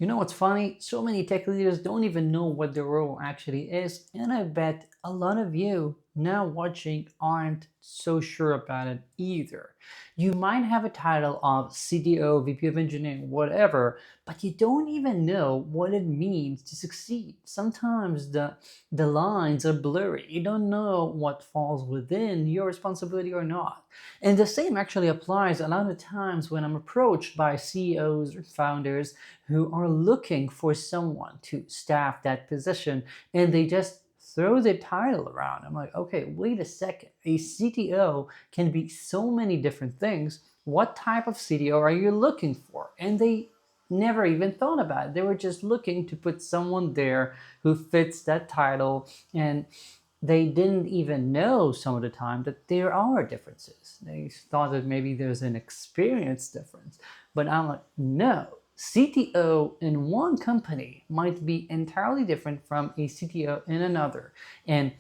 You know what's funny? So many tech leaders don't even know what their role actually is, and I bet a lot of you now watching aren't so sure about it either. You might have a title of CTO, VP of Engineering, whatever, but you don't even know what it means to succeed. Sometimes the lines are blurry. You don't know what falls within your responsibility or not. And the same actually applies a lot of times when I'm approached by CEOs or founders who are looking for someone to staff that position, and they just throw the title around. I'm like, okay, wait a second. A CTO can be so many different things. What type of CTO are you looking for? And they never even thought about it. They were just looking to put someone there who fits that title, and they didn't even know some of the time that there are differences. They thought that maybe there's an experience difference. But I'm like, no. CTO in one company might be entirely different from a CTO in another. And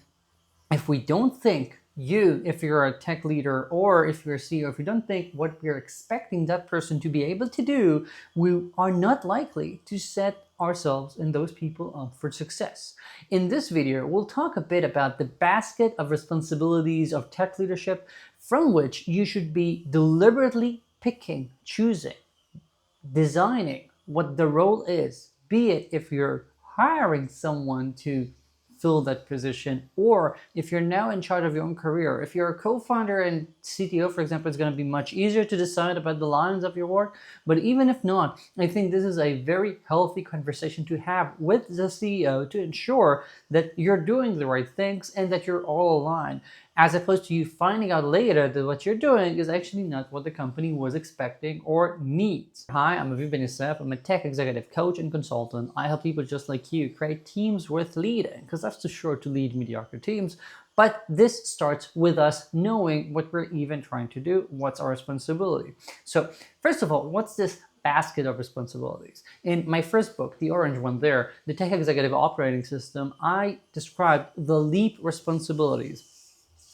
if we don't think if you're a tech leader or if you're a CEO, if you don't think what we're expecting that person to be able to do, we are not likely to set ourselves and those people up for success. In this video, we'll talk a bit about the basket of responsibilities of tech leadership from which you should be deliberately picking, choosing, designing what the role is, be it if you're hiring someone to fill that position, or if you're now in charge of your own career. If you're a co-founder and CTO, for example, it's going to be much easier to decide about the lines of your work. But even if not, I think this is a very healthy conversation to have with the CEO to ensure that you're doing the right things and that you're all aligned, as opposed to you finding out later that what you're doing is actually not what the company was expecting or needs. Hi, I'm Aviv Ben-Yosef. I'm a tech executive coach and consultant. I help people just like you create teams worth leading, because that's too short to lead mediocre teams. But this starts with us knowing what we're even trying to do, what's our responsibility. So first of all, what's this basket of responsibilities? In my first book, the orange one there, the Tech Executive Operating System, I described the LEAP responsibilities,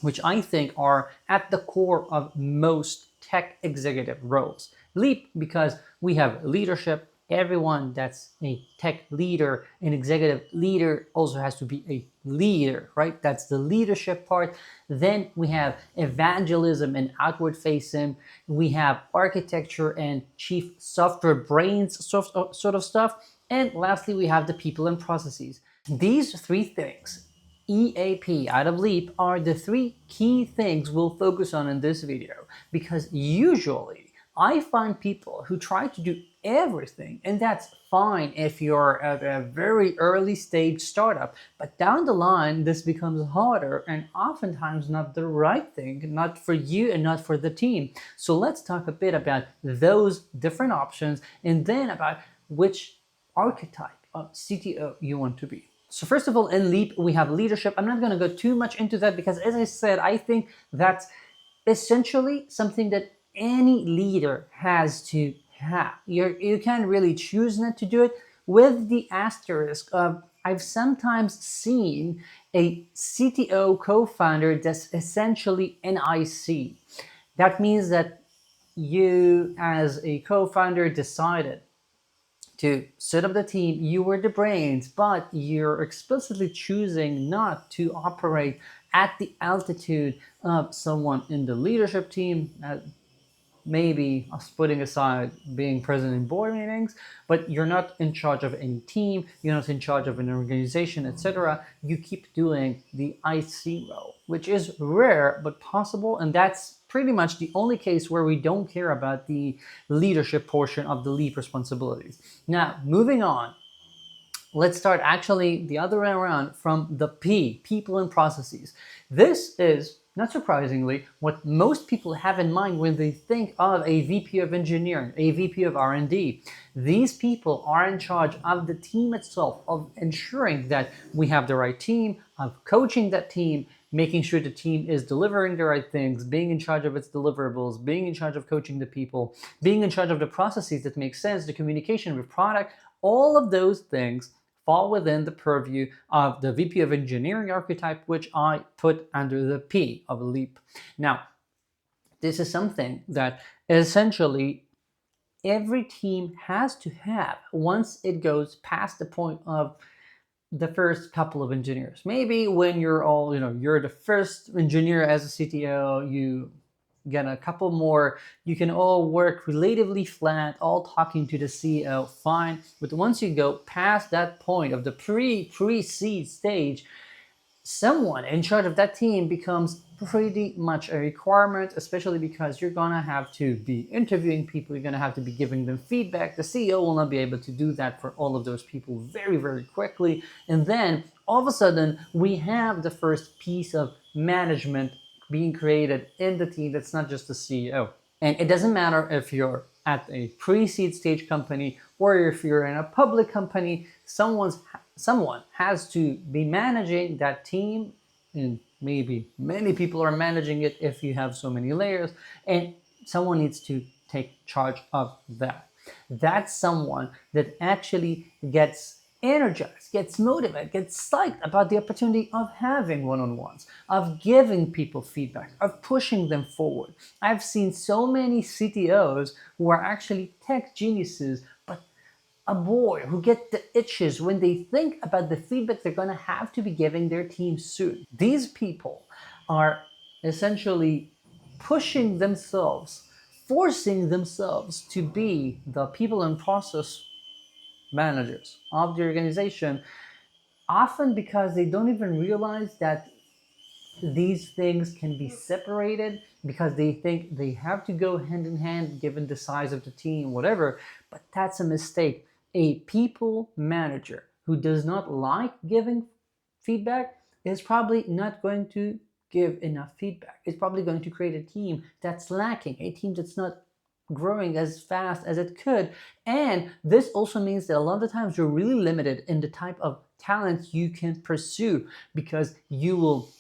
which I think are at the core of most tech executive roles. LEAP because we have leadership. Everyone that's a tech leader, an executive leader, also has to be a leader, right? That's the leadership part. Then we have evangelism and outward facing. We have architecture and chief software brains sort of stuff. And lastly, we have the people and processes. These three things, EAP out of LEAP, are the three key things we'll focus on in this video, because usually I find people who try to do everything, and that's fine if you're at a very early stage startup, but down the line this becomes harder and oftentimes not the right thing, not for you and not for the team. So let's talk a bit about those different options and then about which archetype of CTO you want to be. So first of all, in LEAP, we have leadership. I'm not going to go too much into that because, as I said, I think that's essentially something that any leader has to have. You can't really choose not to do it, with the asterisk of I've sometimes seen a CTO co-founder that's essentially an IC. That means that you, as a co-founder, decided to set up the team, you were the brains, but you're explicitly choosing not to operate at the altitude of someone in the leadership team, maybe us putting aside being present in board meetings, but you're not in charge of any team, you're not in charge of an organization, etc. You keep doing the IC role, which is rare but possible, and that's pretty much the only case where we don't care about the leadership portion of the LEAP responsibilities. Now, moving on, let's start actually the other way around from the P, people and processes. This is, not surprisingly, what most people have in mind when they think of a VP of engineering, a VP of R&D. These people are in charge of the team itself, of ensuring that we have the right team, of coaching that team, making sure the team is delivering the right things, being in charge of its deliverables, being in charge of coaching the people, being in charge of the processes that make sense, the communication with product. All of those things fall within the purview of the VP of Engineering archetype, which I put under the P of LEAP. Now, this is something that essentially every team has to have once it goes past the point of the first couple of engineers. Maybe when you're all, you're the first engineer as a CTO, you get a couple more, you can all work relatively flat, all talking to the CEO, fine. But once you go past that point of the pre-seed stage, someone in charge of that team becomes pretty much a requirement, especially because you're gonna have to be interviewing people, you're gonna have to be giving them feedback. The CEO will not be able to do that for all of those people very, very quickly. And then all of a sudden, we have the first piece of management being created in the team that's not just the CEO. And it doesn't matter if you're at a pre-seed stage company or if you're in a public company, someone has to be managing that team, and maybe many people are managing it if you have so many layers, and someone needs to take charge of that. That's someone that actually gets energized, gets motivated, gets psyched about the opportunity of having one-on-ones, of giving people feedback, of pushing them forward. I've seen so many CTOs who are actually tech geniuses, but a boy who get the itches when they think about the feedback they're going to have to be giving their team soon. These people are essentially pushing themselves, forcing themselves to be the people and process managers of the organization, often because they don't even realize that these things can be separated, because they think they have to go hand in hand given the size of the team, whatever. But that's a mistake. A people manager who does not like giving feedback is probably not going to give enough feedback. It's probably going to create a team that's lacking, a team that's not growing as fast as it could. And this also means that a lot of the times you're really limited in the type of talent you can pursue, because you will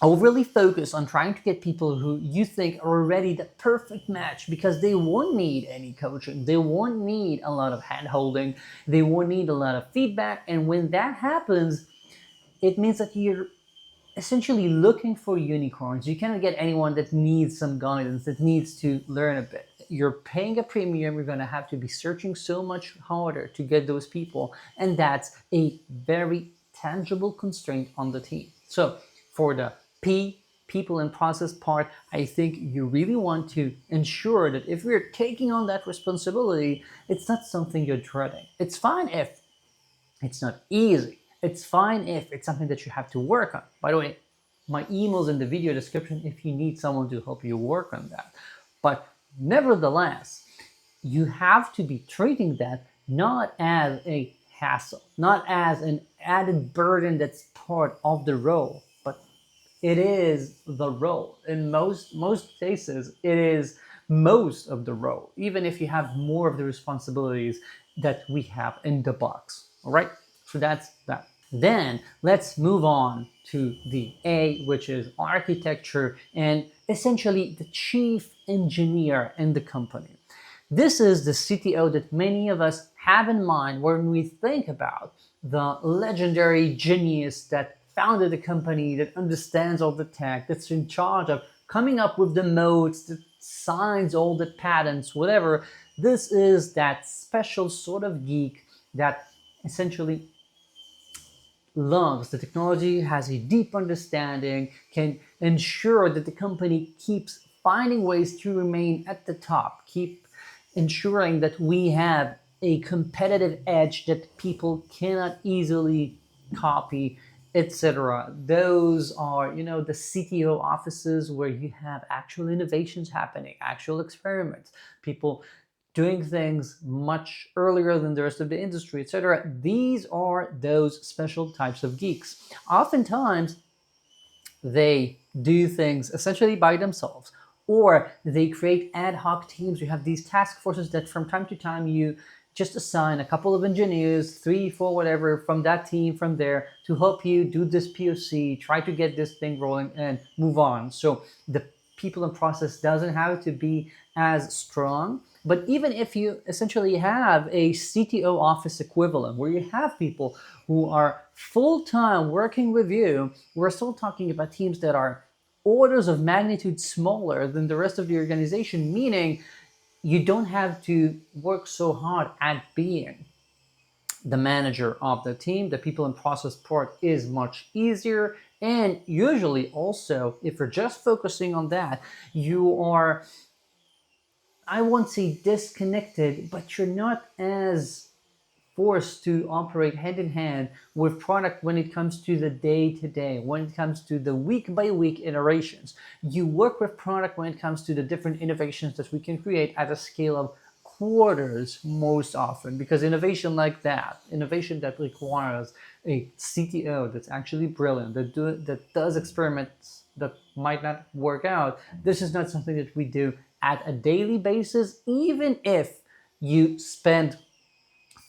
overly focus on trying to get people who you think are already the perfect match, because they won't need any coaching, they won't need a lot of hand holding, they won't need a lot of feedback. And when that happens, it means that you're essentially looking for unicorns. You cannot get anyone that needs some guidance, that needs to learn a bit. You're paying a premium, you're going to have to be searching so much harder to get those people, and that's a very tangible constraint on the team. So for the people and process part, I think you really want to ensure that if you're taking on that responsibility, it's not something you're dreading. It's fine if it's not easy. It's fine if it's something that you have to work on. By the way, my email's in the video description if you need someone to help you work on that. But nevertheless, you have to be treating that not as a hassle, not as an added burden that's part of the role, but it is the role. In most cases, it is most of the role, even if you have more of the responsibilities that we have in the box. All right, so that's that. Then let's move on to the A, which is architecture, and essentially the chief engineer in the company. This is the CTO that many of us have in mind when we think about the legendary genius that founded the company, that understands all the tech, that's in charge of coming up with the modes, that signs all the patents, whatever. This is that special sort of geek that essentially loves the technology, has a deep understanding, can ensure that the company keeps finding ways to remain at the top, keep ensuring that we have a competitive edge that people cannot easily copy, etc. Those are, the CTO offices where you have actual innovations happening, actual experiments, people doing things much earlier than the rest of the industry, etc. These are those special types of geeks. Oftentimes, they do things essentially by themselves, or they create ad hoc teams. You have these task forces that from time to time you just assign a couple of engineers, 3, 4, whatever, from that team from there to help you do this POC, try to get this thing rolling and move on. So the people and process doesn't have to be as strong. But even if you essentially have a CTO office equivalent where you have people who are full-time working with you, we're still talking about teams that are orders of magnitude smaller than the rest of the organization, meaning you don't have to work so hard at being the manager of the team. The people and process part is much easier. And usually also, if you're just focusing on that, you are, I won't say disconnected, but you're not as forced to operate hand in hand with product when it comes to the day to day, when it comes to the week by week iterations. You work with product when it comes to the different innovations that we can create at a scale of quarters most often, because innovation that requires a CTO that's actually brilliant, that does experiments that might not work out, this is not something that we do at a daily basis, even if you spend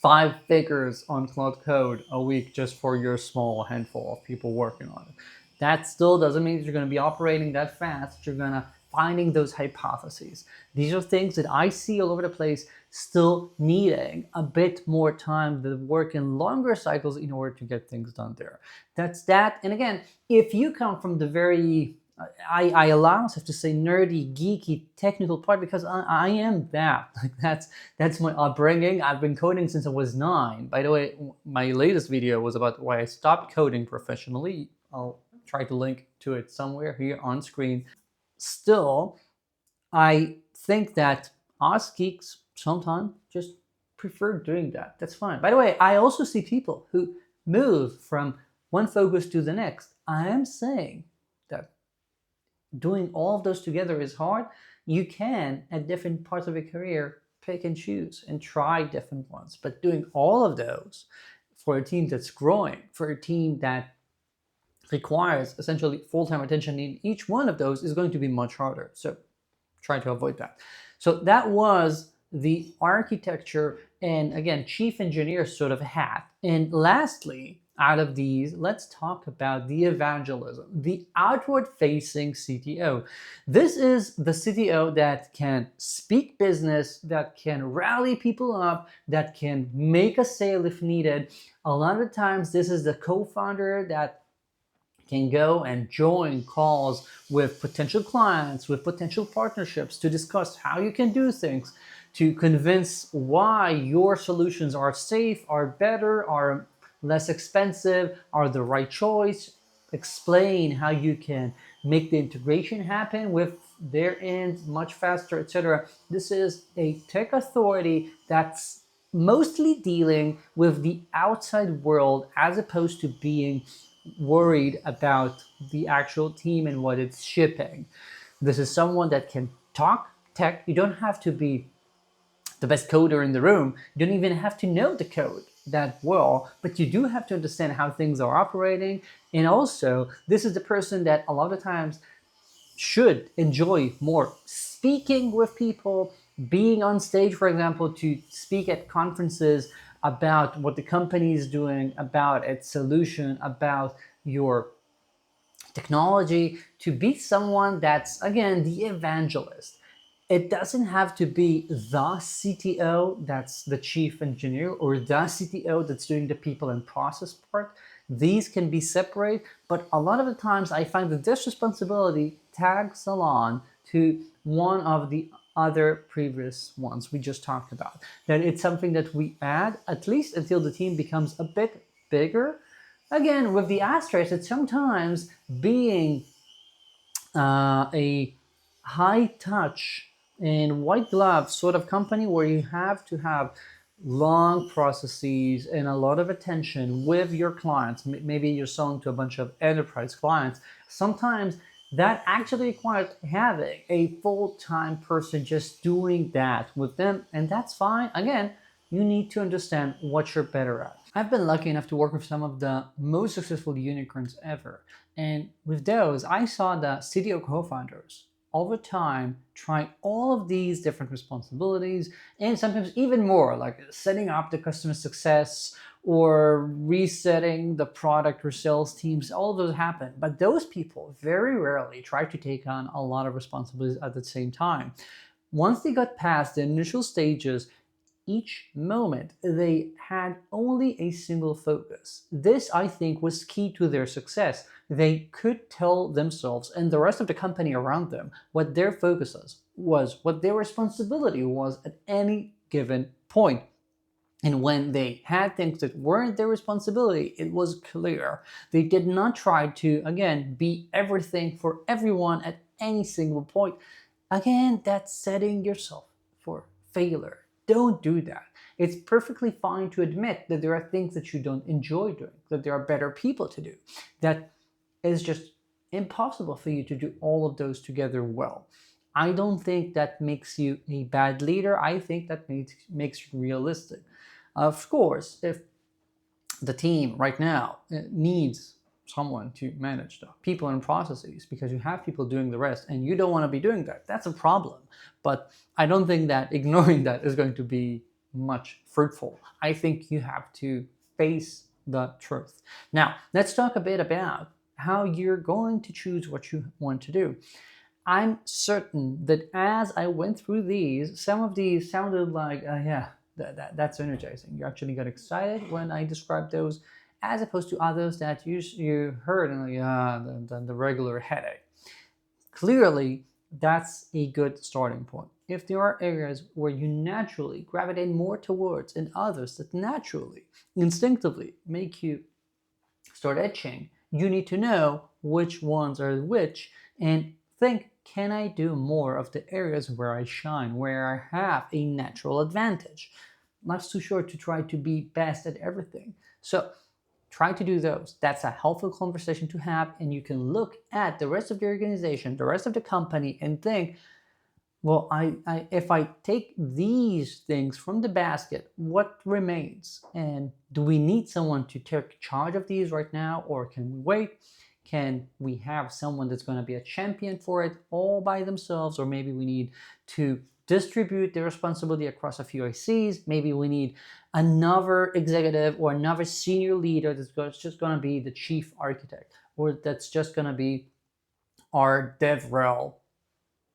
5 figures on Cloud Code a week just for your small handful of people working on it. That still doesn't mean that you're going to be operating that fast. You're going to finding those hypotheses. These are things that I see all over the place, still needing a bit more time to work in longer cycles in order to get things done there. That's that. And again, if you come from the very I allow myself to say nerdy, geeky, technical part because I am that. Like that's my upbringing. I've been coding since I was 9. By the way, my latest video was about why I stopped coding professionally. I'll try to link to it somewhere here on screen. Still, I think that us geeks sometimes just prefer doing that. That's fine. By the way, I also see people who move from one focus to the next. I am saying that doing all of those together is hard. You can, at different parts of your career, pick and choose and try different ones. But doing all of those for a team that's growing, for a team that requires essentially full-time attention in each one of those is going to be much harder. So try to avoid that. So that was the architecture and, again, chief engineer sort of hat. And lastly, out of these, let's talk about the evangelism, the outward-facing CTO. This is the CTO that can speak business, that can rally people up, that can make a sale if needed. A lot of times, this is the co-founder that can go and join calls with potential clients, with potential partnerships to discuss how you can do things, to convince why your solutions are safe, are better, are less expensive, are the right choice, explain how you can make the integration happen with their end much faster, etc. This is a tech authority that's mostly dealing with the outside world as opposed to being worried about the actual team and what it's shipping. This is someone that can talk tech. You don't have to be the best coder in the room. You don't even have to know the code that well, but you do have to understand how things are operating. And also, this is the person that a lot of times should enjoy more speaking with people, being on stage, for example, to speak at conferences about what the company is doing, about its solution, about your technology, to be someone that's, again, the evangelist. It doesn't have to be the CTO that's the chief engineer or the CTO that's doing the people and process part. These can be separate, but a lot of the times I find that this responsibility tags along to one of the other previous ones we just talked about. That it's something that we add, at least until the team becomes a bit bigger. Again, with the asterisk that sometimes being a high touch and white glove sort of company where you have to have long processes and a lot of attention with your clients. Maybe you're selling to a bunch of enterprise clients. Sometimes that actually requires having a full-time person just doing that with them, and that's fine. Again, you need to understand what you're better at. I've been lucky enough to work with some of the most successful unicorns ever, and with those, I saw the CTO co-founders over time try all of these different responsibilities, and sometimes even more, like setting up the customer success or resetting the product or sales teams. All of those happen, but those people very rarely try to take on a lot of responsibilities at the same time. Once they got past the initial stages, each moment they had only a single focus. This, I think, was key to their success. They could tell themselves and the rest of the company around them what their focus is. was what their responsibility was at any given point. And when they had things that weren't their responsibility, it was clear. They did not try to, again, be everything for everyone at any single point. Again, that's setting yourself for failure. Don't do that. It's perfectly fine to admit that there are things that you don't enjoy doing, that there are better people to do, that is just impossible for you to do all of those together well. I don't think that makes you a bad leader. I think that makes you realistic. Of course, if the team right now needs someone to manage the people and processes because you have people doing the rest and you don't want to be doing that, that's a problem. But I don't think that ignoring that is going to be much fruitful. I think you have to face the truth. Now, let's talk a bit about how you're going to choose what you want to do. I'm certain that as I went through these, some of these sounded like, yeah, that's energizing. You actually got excited when I described those, as opposed to others that you heard and like, the regular headache. Clearly, that's a good starting point. If there are areas where you naturally gravitate more towards and others that naturally, instinctively make you start etching, you need to know which ones are which and think, can I do more of the areas where I shine, where I have a natural advantage? Life's too short to try to be best at everything. So try to do those. That's a helpful conversation to have, and you can look at the rest of the organization, the rest of the company, and think, well, if I take these things from the basket, what remains? And do we need someone to take charge of these right now, or can we wait? Can we have someone that's going to be a champion for it all by themselves? Or maybe we need to distribute the responsibility across a few ICs. Maybe we need another executive or another senior leader that's just going to be the chief architect, or that's just going to be our DevRel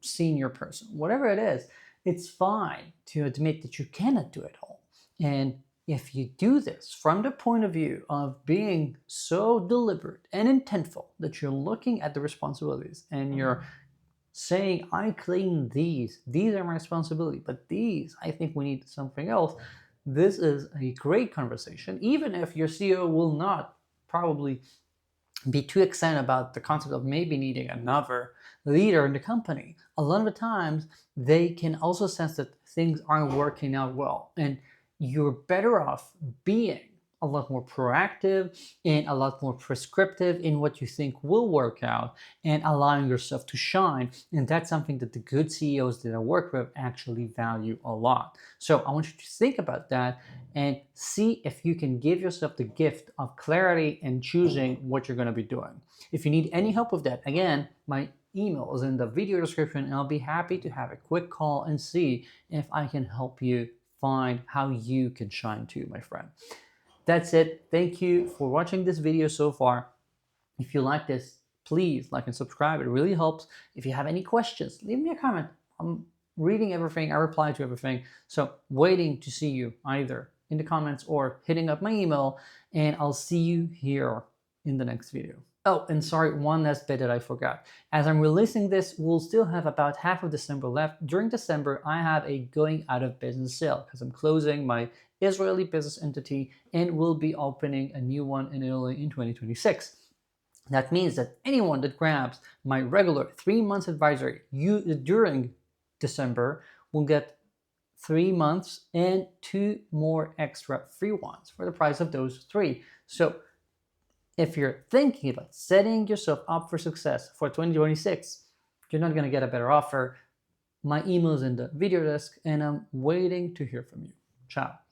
senior person. Whatever it is, it's fine to admit that you cannot do it all. And if you do this from the point of view of being so deliberate and intentful that you're looking at the responsibilities and you're saying, I claim these are my responsibility, but these, I think we need something else. This is a great conversation, even if your CEO will not probably be too excited about the concept of maybe needing another leader in the company. A lot of the times, they can also sense that things aren't working out well, and you're better off being a lot more proactive and a lot more prescriptive in what you think will work out and allowing yourself to shine. And that's something that the good CEOs that I work with actually value a lot. So I want you to think about that and see if you can give yourself the gift of clarity and choosing what you're going to be doing. If you need any help with that, again, my email is in the video description, and I'll be happy to have a quick call and see if I can help you find how you can shine too, my friend. That's it. Thank you for watching this video so far. If you like this, please like and subscribe. It really helps. If you have any questions, leave me a comment. I'm reading everything. I reply to everything. So waiting to see you either in the comments or hitting up my email, and I'll see you here in the next video. Oh, and sorry, one last bit that I forgot. As I'm releasing this, we'll still have about half of December left. During December, I have a going out of business sale because I'm closing my Israeli business entity and will be opening a new one in Italy in 2026. That means that anyone that grabs my regular 3 months advisory during December will get 3 months and 2 more extra free ones for the price of those 3. So if you're thinking about setting yourself up for success for 2026, you're not going to get a better offer. My email is in the video desk, and I'm waiting to hear from you. Ciao.